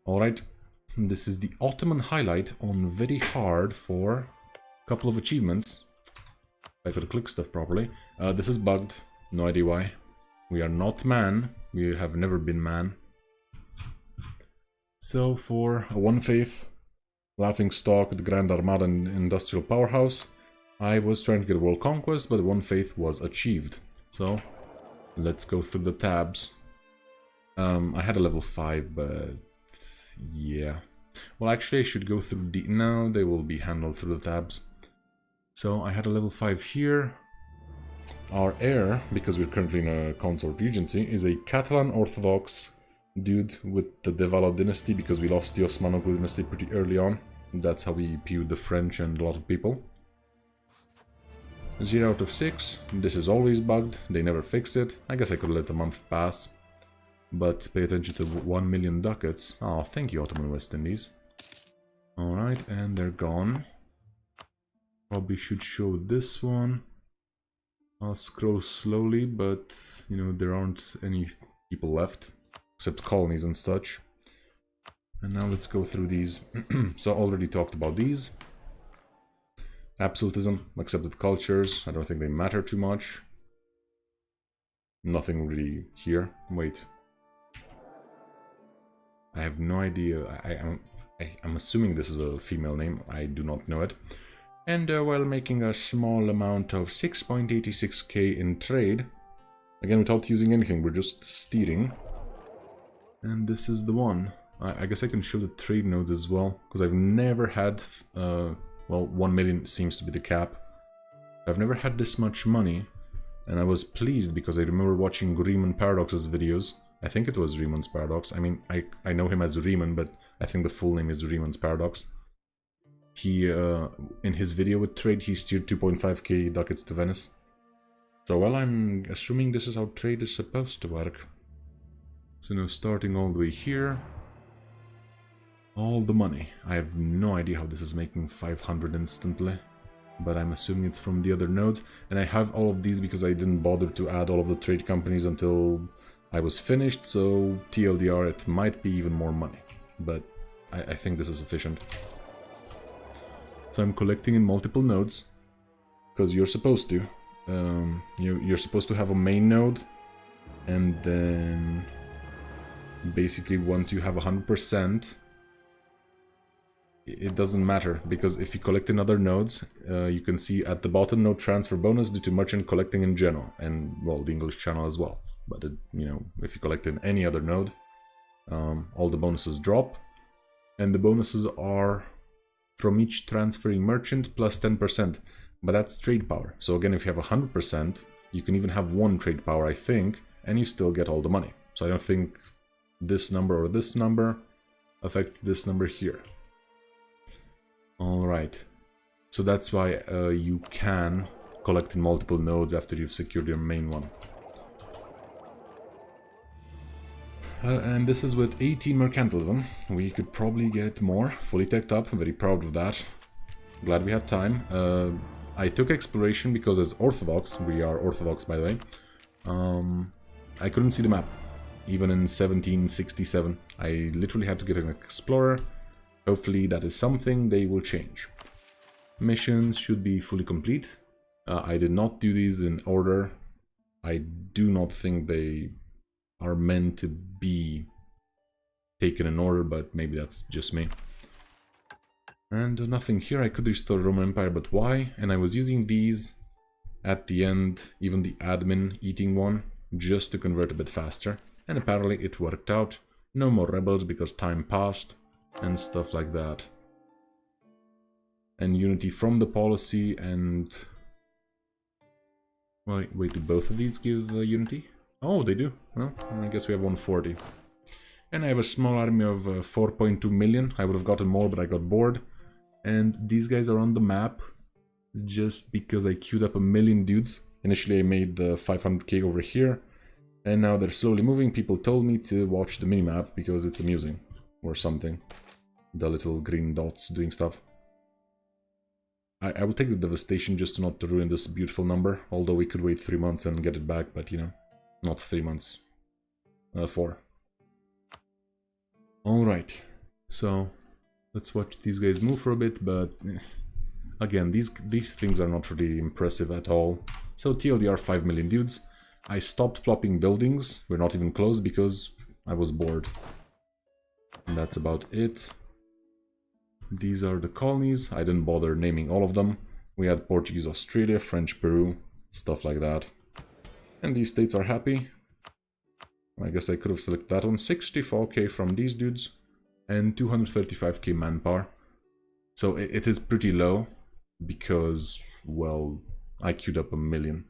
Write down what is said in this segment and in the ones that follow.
Alright, this is the Ottoman highlight on very hard for a couple of achievements. If I could click stuff properly. This is bugged, no idea why. We are not man, we have never been man. So for a one faith, Laughingstock, the Grand Armada and Industrial Powerhouse, I was trying to get World Conquest, but one faith was achieved. So let's go through the tabs. I had a level 5, but yeah. Well, actually I should go through the... No, they will be handled through the tabs. So I had a level 5 here. Our heir, because we're currently in a consort regency, is a Catalan Orthodox dude with the Devalo dynasty, because we lost the Osmanli dynasty pretty early on. That's how we pewed the French and a lot of people. 0 out of 6. This is always bugged. They never fix it. I guess I could let a month pass. But pay attention to 1 million ducats. Oh, thank you, Ottoman West Indies. Alright, and they're gone. Probably should show this one. I'll scroll slowly, but, you know, there aren't any people left. Except colonies and such. And now let's go through these. So I already talked about these. Absolutism, accepted cultures. I don't think they matter too much. Nothing really here. Wait. I have no idea. I'm assuming this is a female name. I do not know it. And while making a small amount of 6.86k in trade, again without using anything, we're just steering. And this is the one. I guess I can show the trade nodes as well, because I've never had, well, 1 million seems to be the cap. I've never had this much money, and I was pleased because I remember watching Riemann Paradox's videos. I think it was Riemann's Paradox. I mean, I know him as Riemann, but I think the full name is Riemann's Paradox. He, in his video with trade, he steered 2.5k ducats to Venice. So, well, I'm assuming this is how trade is supposed to work. So now starting all the way here. All the money. I have no idea how this is making 500 instantly. But I'm assuming it's from the other nodes. And I have all of these because I didn't bother to add all of the trade companies until I was finished. So TLDR, it might be even more money. But I think this is sufficient. So I'm collecting in multiple nodes. Because you're supposed to. You're supposed to have a main node. And then... basically, once you have 100%, it doesn't matter, because if you collect in other nodes, you can see at the bottom node transfer bonus due to merchant collecting in general, and, well, the English channel as well. But, you know, if you collect in any other node, all the bonuses drop, and the bonuses are from each transferring merchant plus 10%, but that's trade power. So again, if you have 100%, you can even have 1 trade power, I think, and you still get all the money. So I don't think this number or this number affects this number here. Alright, so that's why you can collect in multiple nodes after you've secured your main one. And this is with 18 mercantilism. We could probably get more, fully teched up. I'm very proud of that. Glad we had time. I took exploration because as Orthodox, we are Orthodox by the way, I couldn't see the map. Even in 1767, I literally had to get an explorer. Hopefully that is something they will change. Missions should be fully complete. I did not do these in order. I do not think they are meant to be taken in order, but maybe that's just me. And nothing here. I could restore Roman Empire, but why? And I was using these at the end, even the admin eating one, just to convert a bit faster. And apparently it worked out. No more rebels because time passed and stuff like that. And unity from the policy and... Wait, do both of these give unity? Oh, they do. Well, I guess we have 140. And I have a small army of 4.2 million. I would have gotten more, but I got bored. And these guys are on the map just because I queued up a million dudes. Initially I made the 500k over here. And now they're slowly moving. People told me to watch the minimap because it's amusing. Or something. The little green dots doing stuff. I will take the devastation just to not to ruin this beautiful number. Although we could wait 3 months and get it back. But you know, not 3 months. 4. Alright. So let's watch these guys move for a bit, but again, these things are not really impressive at all. So TLDR 5 million dudes. I stopped plopping buildings, we're not even close because I was bored. And that's about it. These are the colonies, I didn't bother naming all of them. We had Portuguese Australia, French Peru, stuff like that. And these states are happy. I guess I could have selected that one. 64k from these dudes and 235k manpower. So it is pretty low because, well, I queued up 1 million.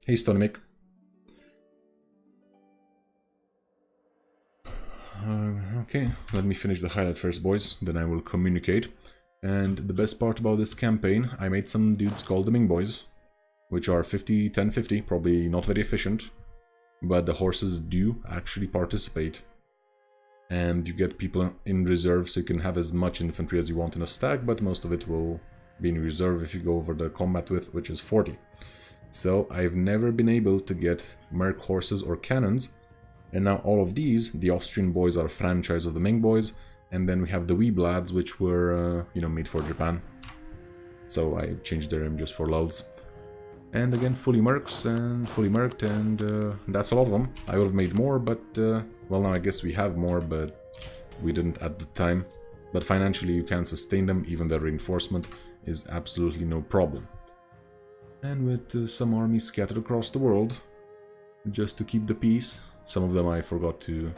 Hey, Stonemic. Okay, let me finish the highlight first, boys, then I will communicate. And the best part about this campaign, I made some dudes called the Ming Boys, which are 50, 10, 50, probably not very efficient, but the horses do actually participate. And you get people in reserve, so you can have as much infantry as you want in a stack, but most of it will be in reserve if you go over the combat width, which is 40. So I've never been able to get merc horses or cannons. And now all of these, the Austrian boys are a franchise of the Ming Boys, and then we have the Weeb lads, which were, you know, made for Japan. So I changed their images for lulz. And again, fully mercs and fully merked, and that's a lot of them. I would have made more, but, well, now I guess we have more, but we didn't at the time. But financially you can sustain them, even the reinforcement is absolutely no problem. And with some armies scattered across the world, just to keep the peace. Some of them I forgot to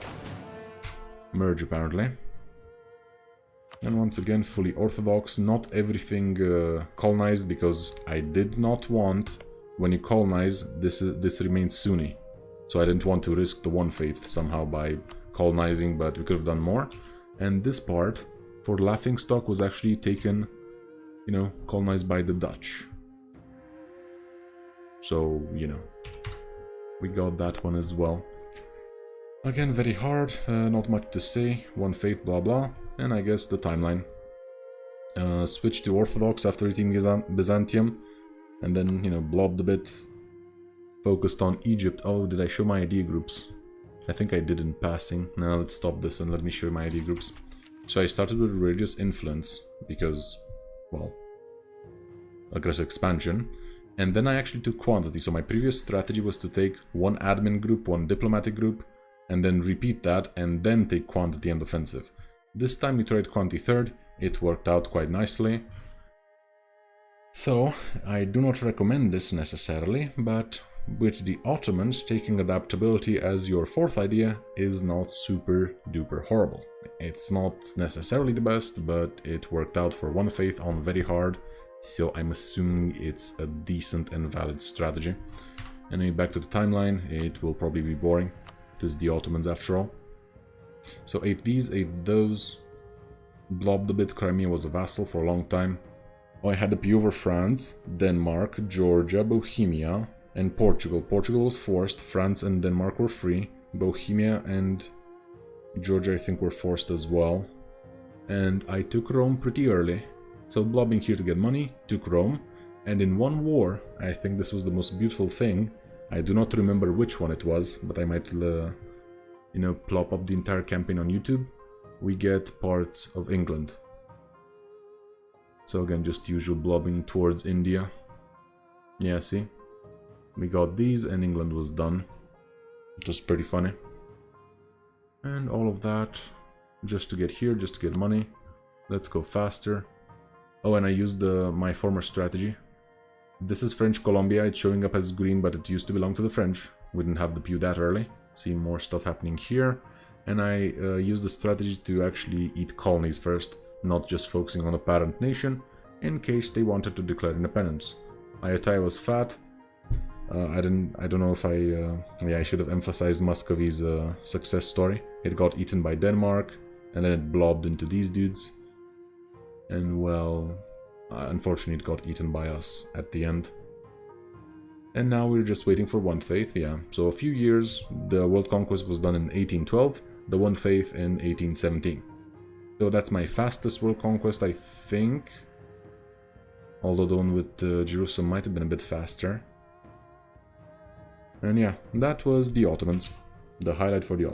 merge, apparently. And once again, fully orthodox, not everything colonized, because I did not want, when you colonize, this remains Sunni. So I didn't want to risk the one faith somehow by colonizing, but we could have done more. And this part, for Laughingstock, was actually taken, you know, colonized by the Dutch. So, you know, we got that one as well. Again, very hard, not much to say, one faith, blah blah, and I guess the timeline. Switched to Orthodox after eating Byzantium, and then, you know, blobbed a bit. Focused on Egypt. Oh, did I show my idea groups? I think I did in passing. Now let's stop this and let me show you my idea groups. So I started with religious influence, because, well, aggressive expansion. And then I actually took quantity, so my previous strategy was to take one admin group, one diplomatic group, and then repeat that, and then take quantity and offensive. This time we tried quantity third, it worked out quite nicely. So, I do not recommend this necessarily, but with the Ottomans, taking adaptability as your fourth idea is not super duper horrible. It's not necessarily the best, but it worked out for one faith on very hard, so I'm assuming it's a decent and valid strategy. Anyway, back to the timeline, it will probably be boring. It is the Ottomans after all. So 8 these, 8 those. Blobbed a bit, Crimea was a vassal for a long time. Oh, I had the P over France, Denmark, Georgia, Bohemia, and Portugal. Portugal was forced, France and Denmark were free. Bohemia and Georgia I think were forced as well. And I took Rome pretty early. So blobbing here to get money, took Rome. And in one war, I think this was the most beautiful thing. I do not remember which one it was, but I might, you know, plop up the entire campaign on YouTube. We get parts of England. So again, just usual blobbing towards India. Yeah, see? We got these and England was done. Which was pretty funny. And all of that, just to get here, just to get money. Let's go faster. Oh, and I used my former strategy. This is French Colombia, it's showing up as green, but it used to belong to the French. We didn't have the pew that early. See more stuff happening here. And I used the strategy to actually eat colonies first, not just focusing on a parent nation, in case they wanted to declare independence. Ayutthaya was fat. I don't know if yeah, I should have emphasized Muscovy's success story. It got eaten by Denmark, and then it blobbed into these dudes. And well, unfortunately it got eaten by us at the end. And now we're just waiting for one faith, yeah. So a few years, the world conquest was done in 1812, the one faith in 1817. So that's my fastest world conquest, I think. Although the one with Jerusalem might have been a bit faster. And yeah, that was the Ottomans. The highlight for the Ottomans.